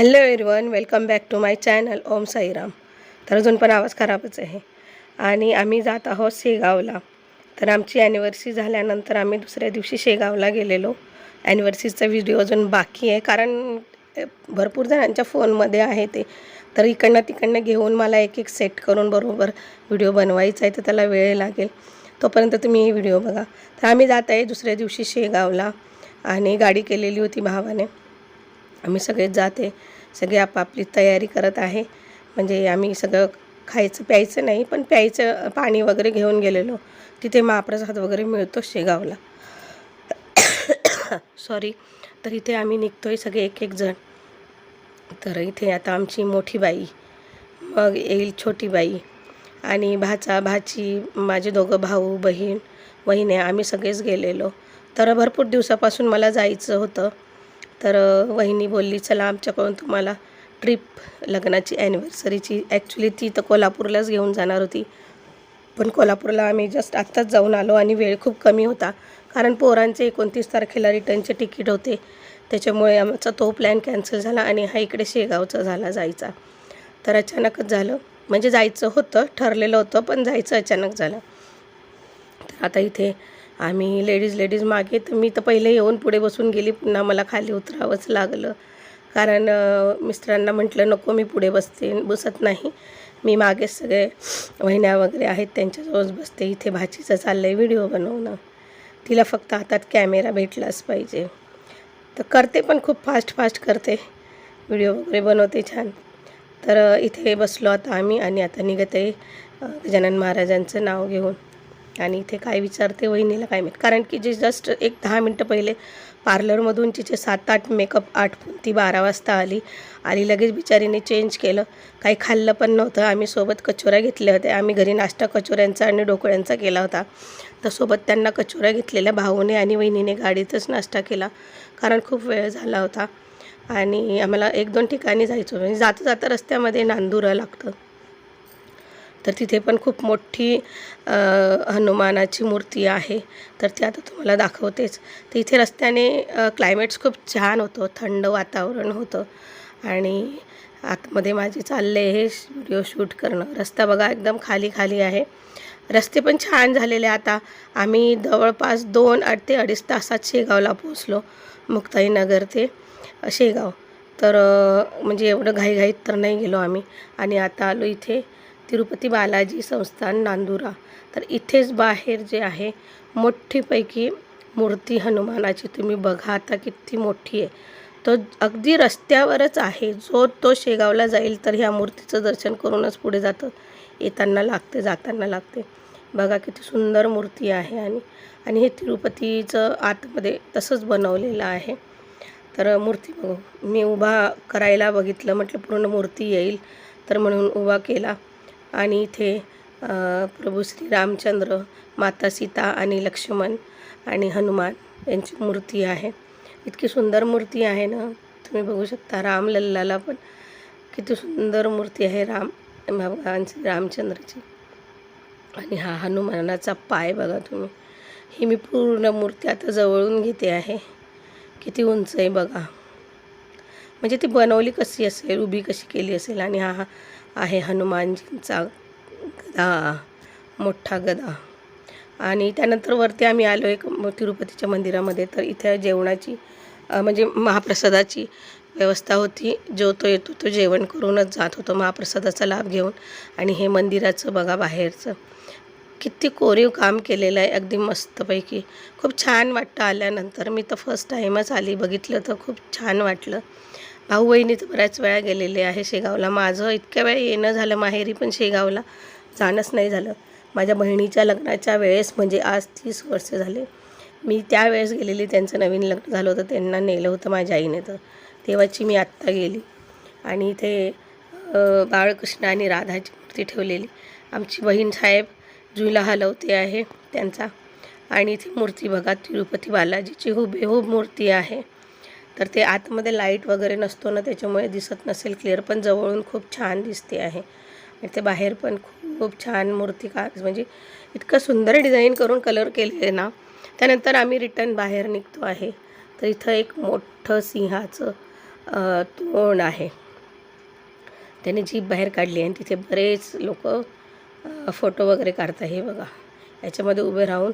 Hello everyone, welcome back to my channel Om Sairam. तर अजून पण आवाज खराबच आहे आणि आम्ही जात आहोत शेगावला. तर आमची ॲनिव्हर्सरी झाल्यानंतर आम्ही दुसऱ्या दिवशी शेगावला गेलेलो. ॲनिव्हर्सरीचा व्हिडिओ अजून बाकी आहे, कारण भरपूर जणांच्या फोनमध्ये आहे ते. तर इकडनं तिकडनं घेऊन मला एक एक सेट करून बरोबर व्हिडिओ बनवायचा आहे, तर त्याला वेळ लागेल. तोपर्यंत तुम्ही ही व्हिडिओ बघा. तर आम्ही जात आहे दुसऱ्या दिवशी शेगावला आणि गाडी केलेली होती भावाने. आम्ही सगळेच जाते, सगळे आपापली तयारी करत आहे. म्हणजे आम्ही सगळं खायचं प्यायचं नाही, पण प्यायचं पाणी वगैरे घेऊन गेलेलो. तिथे महाप्रसाद वगैरे मिळतो शेगावला. सॉरी. तर इथे आम्ही निघतो आहे सगळे एक एक जण. तर इथे आता आमची मोठी बाई, मग येईल छोटी बाई आणि भाचा भाची, माझे दोघं भाऊ बहीण वहिनी, आम्ही सगळेच गेलेलो. तर भरपूर दिवसापासून मला जायचं होतं. तर वहिनी बोलली चला आमच्याकडून तुम्हाला ट्रिप लग्नाची ॲनिव्हर्सरीची. ॲक्च्युली ती तर कोल्हापूरलाच घेऊन जाणार होती, पण कोल्हापूरला आम्ही जस्ट आत्ताच जाऊन आलो आणि वेळ खूप कमी होता, कारण पोरांचे 29 तारखेला रिटर्नचे तिकीट होते. त्याच्यामुळे आमचा तो प्लॅन कॅन्सल झाला आणि हा इकडे शेगावचा झाला जायचा. तर अचानकच झालं, म्हणजे जायचं होतं, ठरलेलं होतं, पण जायचं अचानक झालं. तर आता इथे आम्ही लेडीज मागे, तर मी तर पहिले येऊन पुढे बसून गेली, पुन्हा मला खाली उतरावंच लागलं, कारण मिस्टरांना म्हटलं नको मी पुढे बसत नाही, मी मागेच सगळे वहिन्या वगैरे आहेत त्यांच्याजवळच बसते. इथे भाचीचं चाललं आहे व्हिडिओ बनवणं, तिला फक्त हातात कॅमेरा भेटलाच पाहिजे. तर करते, पण खूप फास्ट करते, व्हिडिओ वगैरे बनवते छान. तर इथे बसलो आता आम्ही आणि आता निघत आहे गजानन महाराजांचं नाव घेऊन. आणि इथे काय विचारते वहिनीला काय माहीत, कारण की जे जस्ट एक 10 मिनटं पहिले पार्लरमधून तिचे 7-8 मेकअप आटपून ती 12 वाजता आली लगेच बिचारीने चेंज केलं. काही खाल्लं पण नव्हतं. आम्ही सोबत कचोऱ्या घेतल्या होत्या. आम्ही घरी नाश्ता कचोऱ्यांचा आणि ढोकळ्यांचा केला होता, तर सोबत त्यांना कचोऱ्या घेतलेल्या भाऊने आणि वहिनीने गाडीतच नाश्ता केला, कारण खूप वेळ झाला होता आणि आम्हाला 1-2 ठिकाणी जायचं. म्हणजे जाता रस्त्यामध्ये नांदुरा लागतं, तर तिथे पण खूप मोठी हनुमानाची मूर्ती आहे, तर ते आता तुम्हाला दाखवतेच. तर इथे रस्त्याने क्लायमेट्स खूप छान होतं, थंड वातावरण होतं आणि आतमध्ये माझे चालले हे व्हिडिओ शूट करणं. रस्ता बघा एकदम खाली आहे. रस्ते पण छान झालेले. आता आम्ही जवळपास 2 ते 2.5 तासात शेगावला पोहोचलो, मुक्ताईनगर ते शेगाव. तर म्हणजे एवढं घाईघाईत तर नाही गेलो आम्ही. आणि आता आलो इथे तिरुपती बालाजी संस्थान नांदुरा. तर इथेच बाहेर जे आहे मोठीपैकी मूर्ती हनुमानाची, तुम्ही बघा आता किती मोठी आहे. तो अगदी रस्त्यावरच आहे. तो शेगावला जाईल तर ह्या मूर्तीचं दर्शन करूनच पुढे जातं. येताना लागते, जाताना लागते. बघा किती सुंदर मूर्ती आहे. आणि हे तिरुपतीचं आतमध्ये तसंच बनवलेलं आहे. तर मूर्ती बघू, मी उभा करायला बघितलं, म्हटलं पूर्ण मूर्ती येईल, तर म्हणून उभा केला. आणि इथे प्रभू श्री रामचंद्र, माता सीता आणि लक्ष्मण आणि हनुमान यांची मूर्ती आहे. इतकी सुंदर मूर्ती आहे ना, तुम्ही बघू शकता. रामलल्लाला पण किती सुंदर मूर्ती आहे, भगवान श्री रामचंद्रची. आणि हा हनुमानाचा पाय बघा तुम्ही. ही मी पूर्ण मूर्ती आता जवळून घेते आहे. किती उंच आहे बघा. म्हणजे ती बनवली कशी असेल, उभी कशी केली असेल. आणि हा आहे हनुमानजींचा गदा, मोठा गदा. आणि त्यानंतर वरती आम्ही आलो एक तिरुपतीच्या मंदिरामध्ये. तर इथे जेवणाची म्हणजे महाप्रसादाची व्यवस्था होती. जो तो येतो तो जेवण करूनच जात होतो, महाप्रसादाचा लाभ घेऊन. आणि हे मंदिराचं बघा बाहेरचं किती कोरीव काम केलेलं आहे, अगदी मस्तपैकी. खूप छान वाटतं आल्यानंतर. मी तर फर्स्ट टाईमच आली, बघितलं तर खूप छान वाटलं. भाऊ बहिणी तर बऱ्याच वेळा गेलेले आहे शेगावला. माझं इतक्या वेळा येणं झालं माहेरी, पण शेगावला जाणंच नाही झालं. माझ्या बहिणीच्या लग्नाच्या वेळेस, म्हणजे आज 30 वर्ष झाले, मी त्यावेळेस गेलेली. त्यांचं नवीन लग्न झालं होतं, त्यांना नेलं होतं माझ्या आईने, तर तेव्हाची मी आत्ता गेली. आणि इथे बाळकृष्ण आणि राधाची मूर्ती ठेवलेली. आमची बहीण साहेब जुईला हलवते आहे त्यांचा. आणि इथे मूर्ती बघा, तिरुपती बालाजीची हुबेहूब मूर्ती आहे. तर ते आतमध्ये लाईट वगैरे नसतो ना, त्याच्यामुळे दिसत नसेल क्लिअर, पण जवळून खूप छान दिसते आहे. आणि ते बाहेर पण खूप छान मूर्ती म्हणजे इतकं सुंदर डिझाईन करून कलर केले ना. त्यानंतर आम्ही रिटर्न बाहेर निघतो आहे. तर इथं एक मोठं सिंहाचं तोंड आहे. त्याने जीभ बाहेर काढली आणि तिथे बरेच लोक फोटो वगैरे काढताय. हे बघा, याच्यामध्ये उभे राहून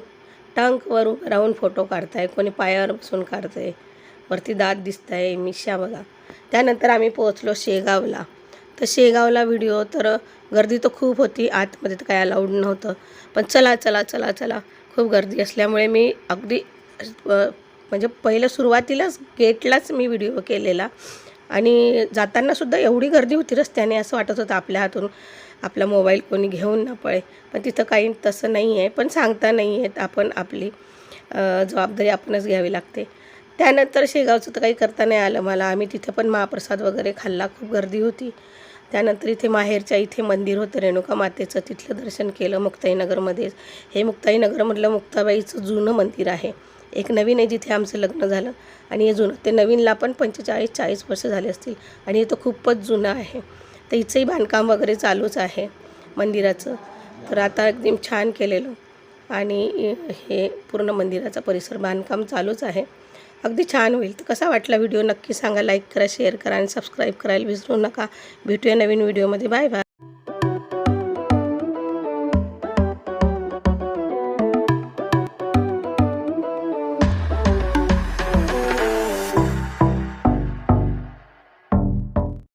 टंकवर उभं राहून फोटो काढताय, कोणी पायावर बसून काढतंय, वरती दात दिसत आहे, मिशा बघा. त्यानंतर आम्ही पोहोचलो शेगावला. तर शेगावला व्हिडिओ तर गर्दी तर खूप होती, आतमध्ये तर काय अलाउड नव्हतं. पण चला चला चला चला खूप गर्दी असल्यामुळे मी अगदी म्हणजे पहिलं सुरुवातीलाच गेटलाच मी व्हिडिओ केलेला. आणि जातानासुद्धा एवढी गर्दी होती रस्त्याने, असं वाटत होतं आपल्या हातून आपला मोबाईल कोणी घेऊन न पळे. पण तिथं काही तसं नाही आहे, पण सांगता नाही आहेत. आपण आपली जबाबदारी आपणच घ्यावी लागते. त्यानंतर शेगावचं तर काही करता नाही आलं मला. आम्ही तिथं पण महाप्रसाद वगैरे खाल्ला, खूप गर्दी होती. त्यानंतर इथे माहेरच्या इथे मंदिर होतं रेणुका मातेचं, तिथलं दर्शन केलं मुक्ताईनगरमध्येच. हे मुक्ताईनगरमधलं मुक्ताबाईचं जुनं मंदिर आहे. एक नवीन आहे जिथे आमचं लग्न झालं, आणि हे जुनं. ते नवीनला पण 45-40 वर्ष झाले असतील, आणि हे तर खूपच जुनं आहे. तर इथंही बांधकाम वगैरे चालूच आहे मंदिराचं. तर आता एकदम छान केलेलं, आणि हे पूर्ण मंदिराचा परिसर बांधकाम चालूच आहे. अगदी छान होईल. तर कसा वाटला व्हिडिओ नक्की सांगा. लाईक करा, शेअर करा आणि सबस्क्राईब करायला विसरू नका. भेटूया नवीन व्हिडिओमध्ये. Bye bye.